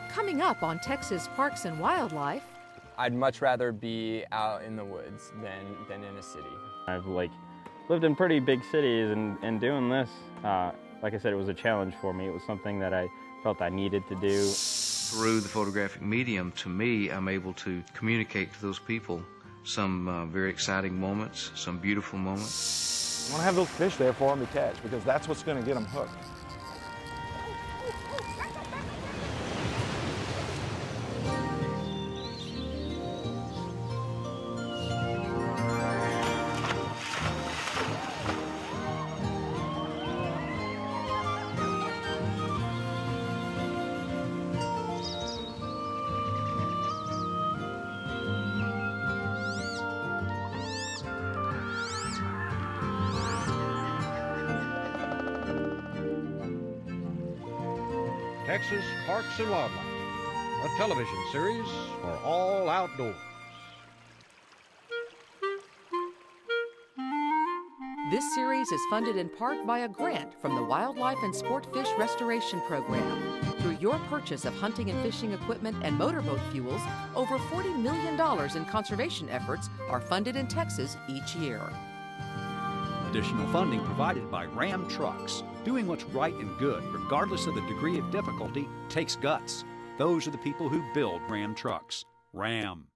Coming up on Texas Parks and Wildlife. I'd much rather be out in the woods than in a city. I've lived in pretty big cities, and doing this, like I said, it was a challenge for me. It was something that I felt I needed to do. Through the photographic medium, to me, I'm able to communicate to those people some very exciting moments, some beautiful moments. I want to have those fish there for them to catch, because that's what's going to get them hooked. Texas Parks and Wildlife, a television series for all outdoors. This series is funded in part by a grant from the Wildlife and Sport Fish Restoration Program. Through your purchase of hunting and fishing equipment and motorboat fuels, over $40 million in conservation efforts are funded in Texas each year. Additional funding provided by Ram Trucks. Doing what's right and good, regardless of the degree of difficulty, takes guts. Those are the people who build Ram Trucks. Ram.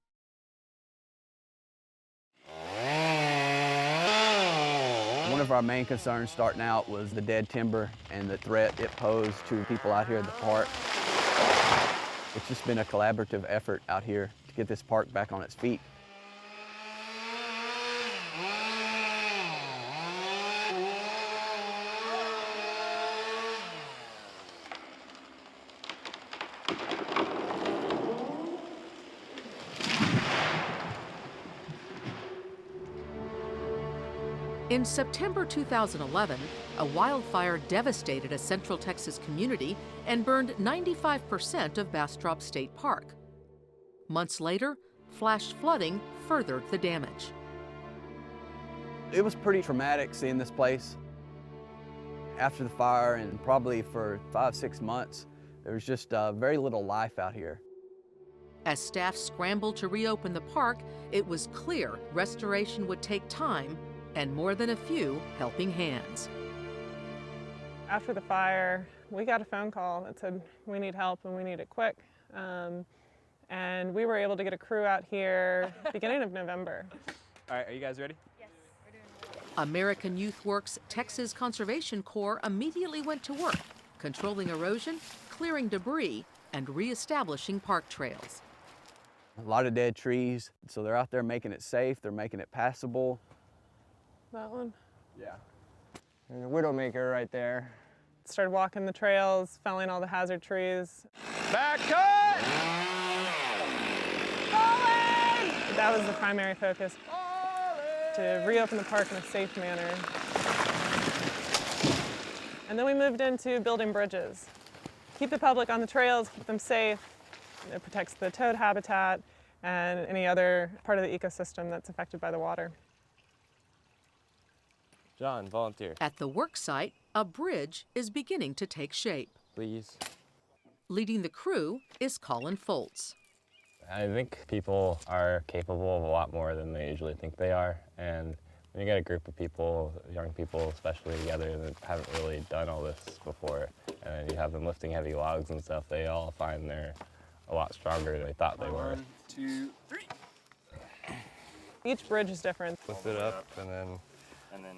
One of our main concerns starting out was the dead timber and the threat it posed to people out here at the park. It's just been a collaborative effort out here to get this park back on its feet. In September 2011, a wildfire devastated a Central Texas community and burned 95% of Bastrop State Park. Months later, flash flooding furthered the damage. It was pretty traumatic seeing this place. After the fire, and probably for 5-6 months, there was just very little life out here. As staff scrambled to reopen the park, it was clear restoration would take time and more than a few helping hands. After the fire, we got a phone call that said, we need help and we need it quick. And we were able to get a crew out here beginning of November. All right, are you guys ready? Yes, we're doing it. American YouthWorks Texas Conservation Corps immediately went to work, controlling erosion, clearing debris, and reestablishing park trails. A lot of dead trees, so they're out there making it safe, they're making it passable. That one? Yeah. There's a Widowmaker right there. Started walking the trails, felling all the hazard trees. Back cut! That was the primary focus, to reopen the park in a safe manner. And then we moved into building bridges. Keep the public on the trails, keep them safe. It protects the toad habitat and any other part of the ecosystem that's affected by the water. John, volunteer. At the work site, a bridge is beginning to take shape. Please. Leading the crew is Colin Foltz. I think people are capable of a lot more than they usually think they are. And when you get a group of people, young people especially, together that haven't really done all this before, and you have them lifting heavy logs and stuff, they all find they're a lot stronger than they thought they were. 1, 2, 3. Each bridge is different. Lift it up and then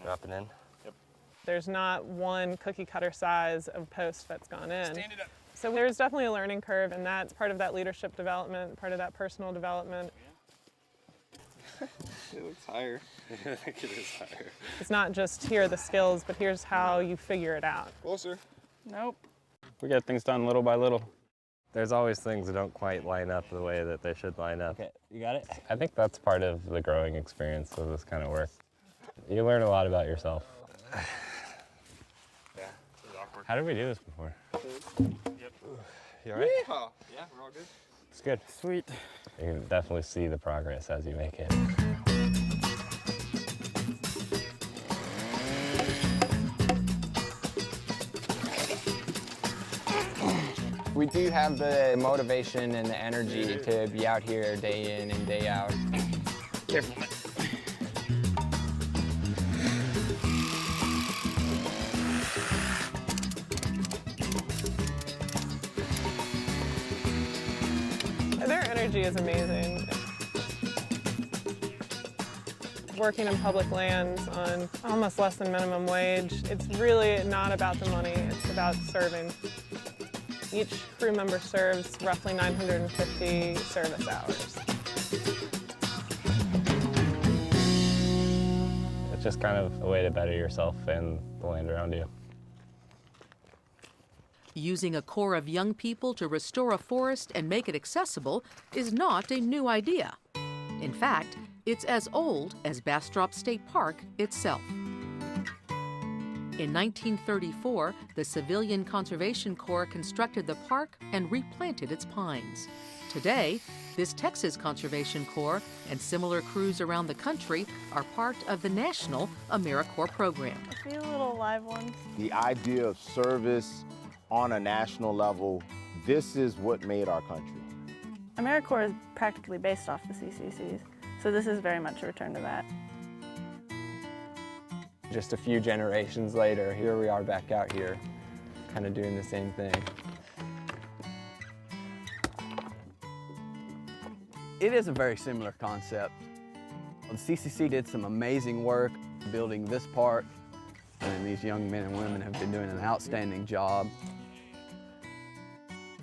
drop it in. Yep. There's not one cookie cutter size of post that's gone in. Stand it up. So there's definitely a learning curve, and that's part of that leadership development, part of that personal development. It looks higher. I think it is higher. It's not just here are the skills, but here's how you figure it out. Closer. Nope. We get things done little by little. There's always things that don't quite line up the way that they should line up. Okay, you got it? I think that's part of the growing experience of this kind of work. You learn a lot about yourself. Yeah, it was awkward. How did we do this before? Yep. You all right? Yeehaw. Yeah, we're all good. It's good. Sweet. You can definitely see the progress as you make it. We do have the motivation and the energy to be out here day in and day out. Careful. Their energy is amazing. Working in public lands on almost less than minimum wage, it's really not about the money, it's about serving. Each crew member serves roughly 950 service hours. It's just kind of a way to better yourself and the land around you. Using a corps of young people to restore a forest and make it accessible is not a new idea. In fact, it's as old as Bastrop State Park itself. In 1934, the Civilian Conservation Corps constructed the park and replanted its pines. Today, this Texas Conservation Corps and similar crews around the country are part of the national AmeriCorps program. A few little live ones. The idea of service on a national level, this is what made our country. AmeriCorps is practically based off the CCCs, so this is very much a return to that. Just a few generations later, here we are back out here, kind of doing the same thing. It is a very similar concept. The CCC did some amazing work building this park, and these young men and women have been doing an outstanding job.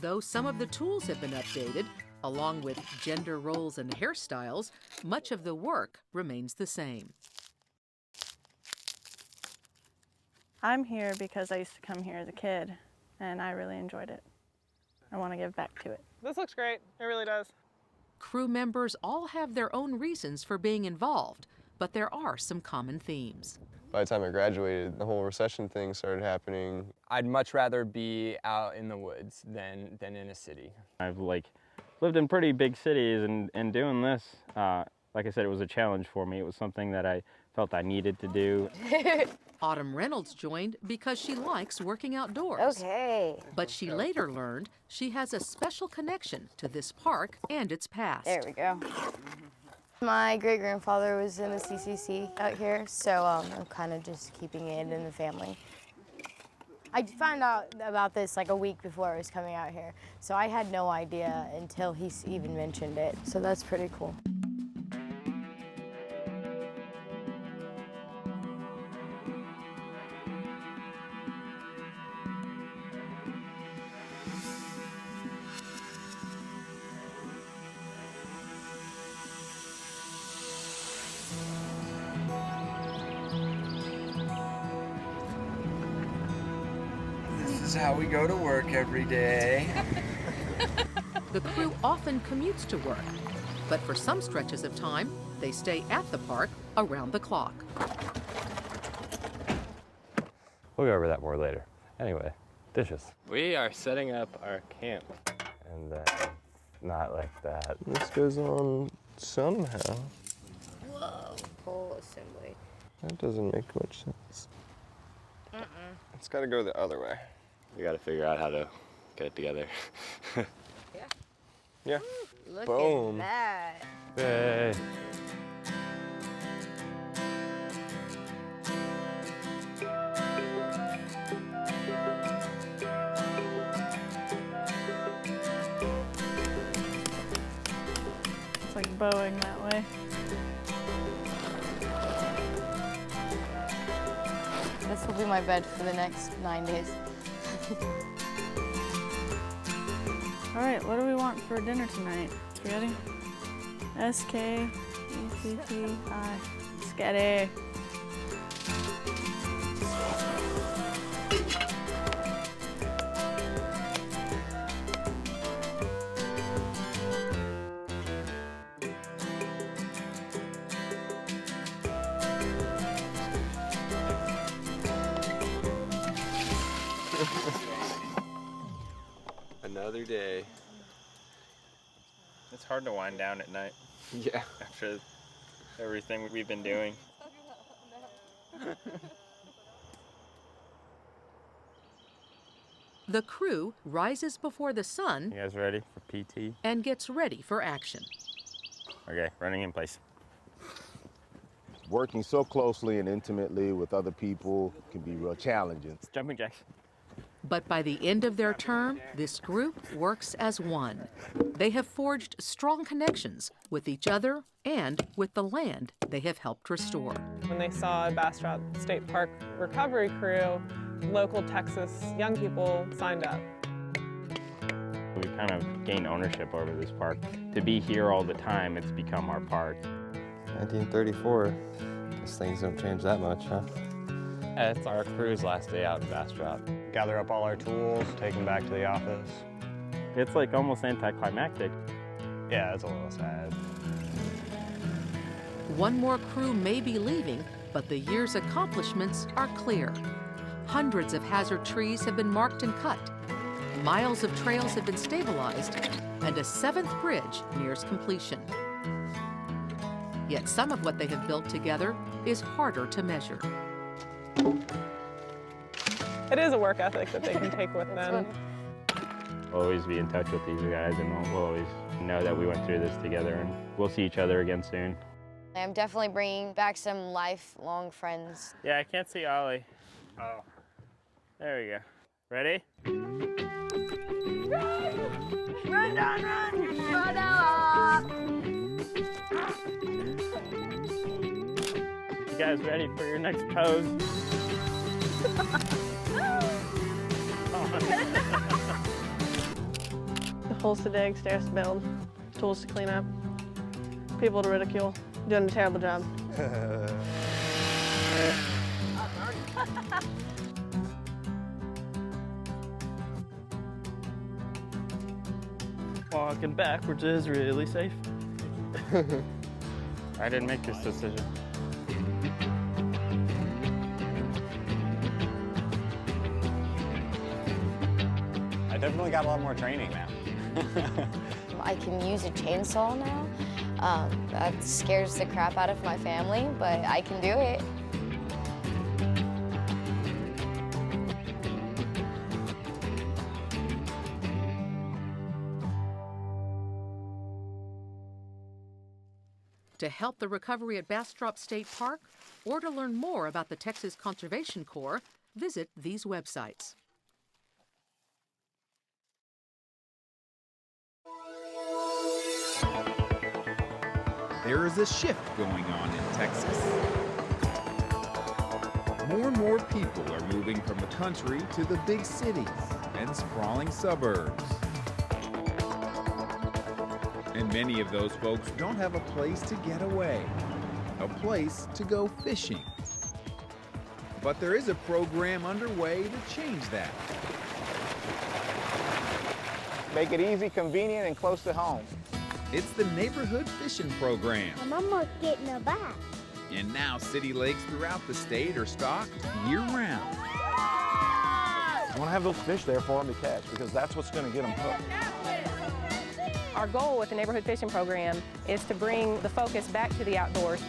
Though some of the tools have been updated, along with gender roles and hairstyles, much of the work remains the same. I'm here because I used to come here as a kid, and I really enjoyed it. I want to give back to it. This looks great, it really does. Crew members all have their own reasons for being involved, but there are some common themes. By the time I graduated, the whole recession thing started happening. I'd much rather be out in the woods than in a city. I've lived in pretty big cities, and doing this, like I said, it was a challenge for me. It was something that I felt I needed to do. Autumn Reynolds joined because she likes working outdoors. Okay. But she later learned she has a special connection to this park and its past. There we go. My great-grandfather was in the CCC out here, so I'm kind of just keeping it in the family. I found out about this like a week before I was coming out here, so I had no idea until he even mentioned it, so that's pretty cool. This is how we go to work every day. The crew often commutes to work, but for some stretches of time, they stay at the park around the clock. We'll go over that more later. Anyway, dishes. We are setting up our camp, and then not like that. This goes on somehow. Whoa, pole assembly. That doesn't make much sense. It's got to go the other way. We got to figure out how to get it together. Yeah. Look Boom. at that. Yay. It's like bowing that way. This will be my bed for the next 9 days. All right, what do we want for dinner tonight? You ready? S-K-E-C-T-I. Sketty. Another day. It's hard to wind down at night. Yeah. After everything we've been doing. The crew rises before the sun. You guys ready for PT? And gets ready for action. Okay, running in place. Working so closely and intimately with other people can be real challenging. Jumping jacks. But by the end of their term, this group works as one. They have forged strong connections with each other and with the land they have helped restore. When they saw a Bastrop State Park recovery crew, local Texas young people signed up. We kind of gained ownership over this park. To be here all the time, it's become our park. 1934. Guess things don't change that much, huh? It's our crew's last day out in Bastrop. Gather up all our tools, take them back to the office. It's like almost anticlimactic. Yeah, it's a little sad. One more crew may be leaving, but the year's accomplishments are clear. Hundreds of hazard trees have been marked and cut. Miles of trails have been stabilized, and a 7th bridge nears completion. Yet some of what they have built together is harder to measure. It is a work ethic that they can take with them. We'll always be in touch with these guys, and we'll always know that we went through this together, and we'll see each other again soon. I'm definitely bringing back some lifelong friends. Yeah, I can't see Ollie. Oh, there we go. Ready? Run, run, run, run up. You guys ready for your next pose? The holes to dig, stairs to build, tools to clean up, people to ridicule. Doing a terrible job. Walking backwards is really safe. I didn't make this decision. I definitely got a lot more training now. I can use a chainsaw now. That scares the crap out of my family, but I can do it. To help the recovery at Bastrop State Park, or to learn more about the Texas Conservation Corps, visit these websites. There is a shift going on in Texas. More and more people are moving from the country to the big cities and sprawling suburbs. And many of those folks don't have a place to get away, a place to go fishing. But there is a program underway to change that. Make it easy, convenient, and close to home. It's the Neighborhood Fishing Program. I'm almost getting a bath. And now city lakes throughout the state are stocked year-round. You want to have those fish there for them to catch, because that's what's going to get them hooked. Our goal with the Neighborhood Fishing Program is to bring the focus back to the outdoors.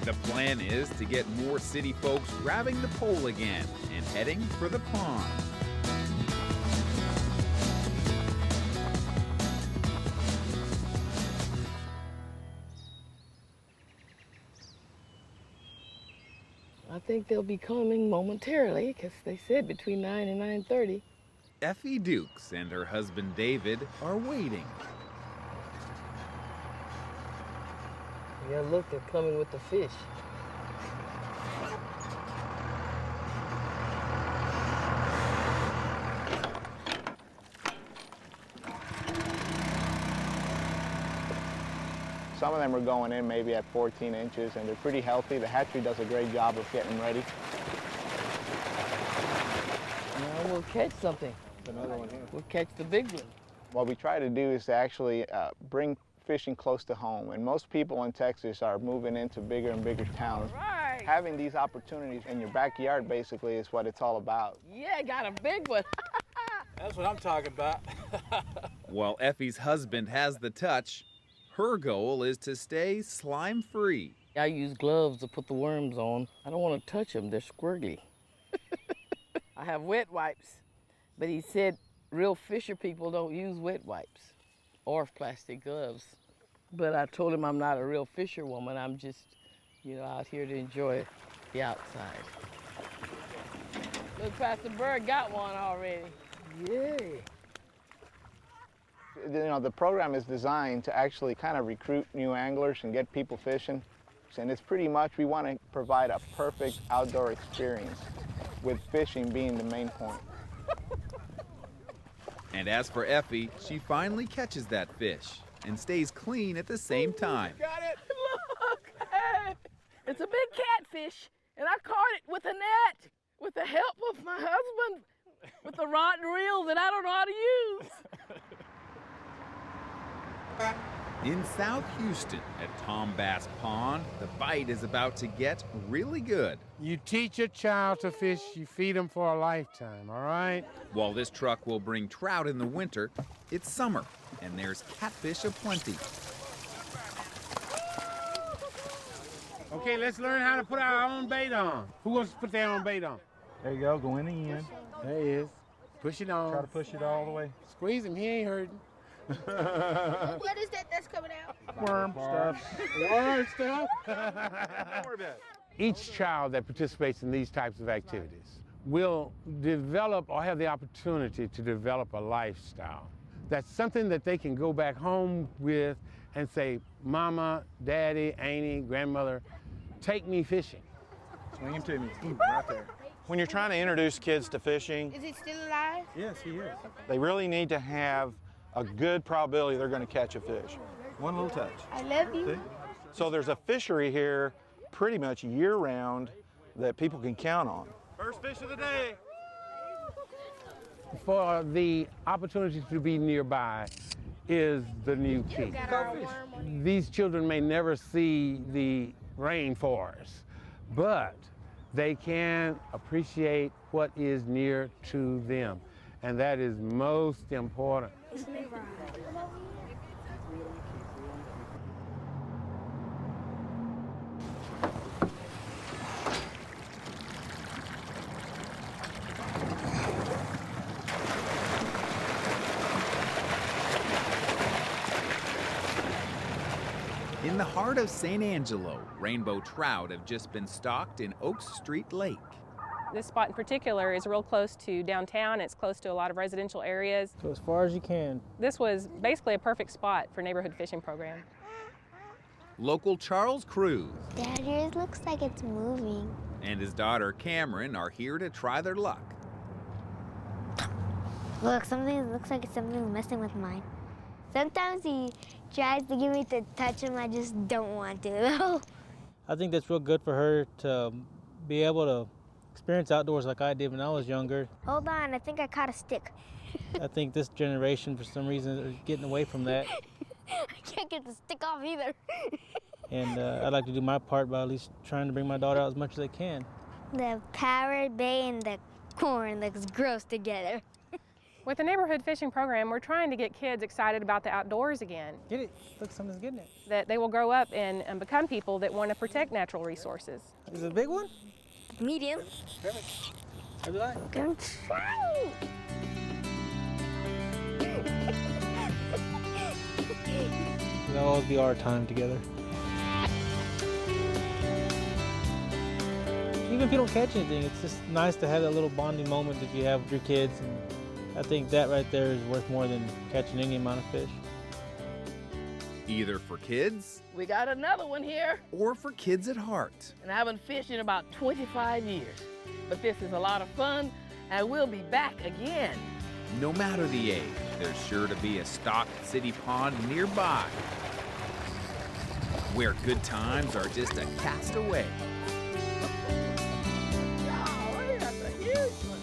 The plan is to get more city folks grabbing the pole again and heading for the pond. I think they'll be coming momentarily, because they said between 9 and 9:30. Effie Dukes and her husband David are waiting. Yeah, look, they're coming with the fish. Some of them are going in maybe at 14 inches, and they're pretty healthy. The hatchery does a great job of getting them ready. Now we'll catch something. Another one here. We'll catch the big one. What we try to do is to actually bring fishing close to home. And most people in Texas are moving into bigger and bigger towns. Right. Having these opportunities in your backyard basically is what it's all about. Yeah, I got a big one. That's what I'm talking about. While Effie's husband has the touch, her goal is to stay slime-free. I use gloves to put the worms on. I don't want to touch them, they're squirgly. I have wet wipes, but he said real fisher people don't use wet wipes or plastic gloves. But I told him I'm not a real fisherwoman. I'm just, out here to enjoy the outside. Look, Pastor Bird got one already. Yay. The program is designed to actually kind of recruit new anglers and get people fishing. And it's pretty much, we want to provide a perfect outdoor experience, with fishing being the main point. And as for Effie, she finally catches that fish and stays clean at the same time. Got it! Look! Hey! It's a big catfish, and I caught it with a net, with the help of my husband, with a rod and reel that I don't know how to use. In South Houston at Tom Bass Pond, the bite is about to get really good. You teach a child to fish, you feed them for a lifetime, all right? While this truck will bring trout in the winter, it's summer, and there's catfish aplenty. Okay, let's learn how to put our own bait on. Who wants to put their own bait on? There you go, go in the end. There he is. Push it on. Try to push it all the way. Squeeze him, he ain't hurting. What is that that's coming out? Worm stuff. Worm stuff? Don't worry about it. Each child that participates in these types of activities will develop or have the opportunity to develop a lifestyle. That's something that they can go back home with and say, Mama, Daddy, Auntie, Grandmother, take me fishing. Swing him to me. Right there. When you're trying to introduce kids to fishing, Is it still alive? yes, he is. They really need to have a good probability they're going to catch a fish. One little touch. I love you. See? So there's a fishery here pretty much year-round that people can count on. First fish of the day. For the opportunity to be nearby is the new key. These children may never see the rainforest, but they can appreciate what is near to them, and that is most important. In the heart of San Angelo, rainbow trout have just been stocked in Oak Street Lake. This spot in particular is real close to downtown. It's close to a lot of residential areas. So as far as you can. This was basically a perfect spot for a neighborhood fishing program. Local Charles Cruz Dad, yours looks like it's moving. and his daughter Cameron are here to try their luck. Look, something looks like something's messing with mine. Sometimes he tries to get me to touch him. I just don't want to, though. I think that's real good for her to be able to experience outdoors like I did when I was younger. Hold on, I think I caught a stick. I think this generation, for some reason, is getting away from that. I can't get the stick off either. And I'd like to do my part by at least trying to bring my daughter out as much as I can. The parrot bay and the corn looks gross together. With the neighborhood fishing program, we're trying to get kids excited about the outdoors again. Get it? Look, something's getting it. That they will grow up and become people that want to protect natural resources. Is it a big one? Medium. Perfect. How'd you like? Don't try. It'll always be our time together. Even if you don't catch anything, it's just nice to have that little bonding moment that you have with your kids. And I think that right there is worth more than catching any amount of fish. Either for kids We got another one here. or for kids at heart. And I haven't fished in about 25 years. But this is a lot of fun, and we'll be back again. No matter the age, there's sure to be a stocked city pond nearby where good times are just a cast away. Oh, that's a huge one.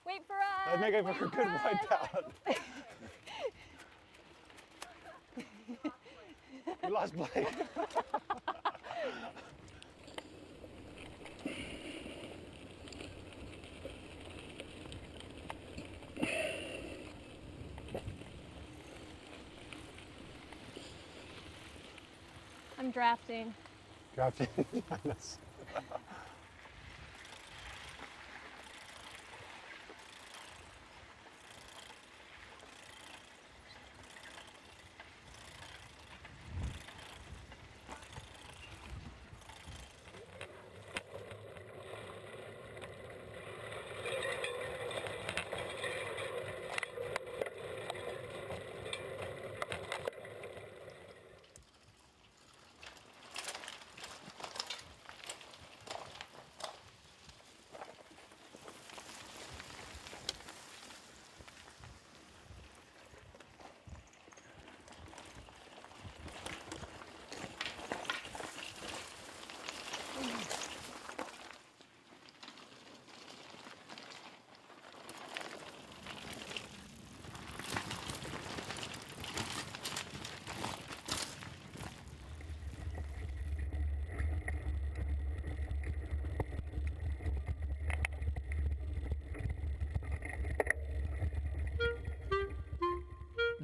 Wait for us. Let's make it for a good wipeout. We lost Blake. I'm drafting. Drafting. Nice.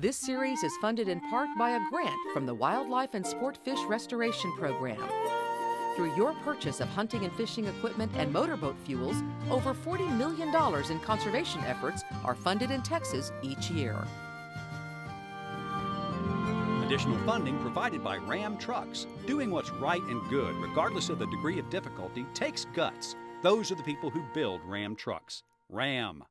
This series is funded in part by a grant from the Wildlife and Sport Fish Restoration Program. Through your purchase of hunting and fishing equipment and motorboat fuels, over $40 million in conservation efforts are funded in Texas each year. Additional funding provided by Ram Trucks. Doing what's right and good, regardless of the degree of difficulty, takes guts. Those are the people who build Ram Trucks. Ram.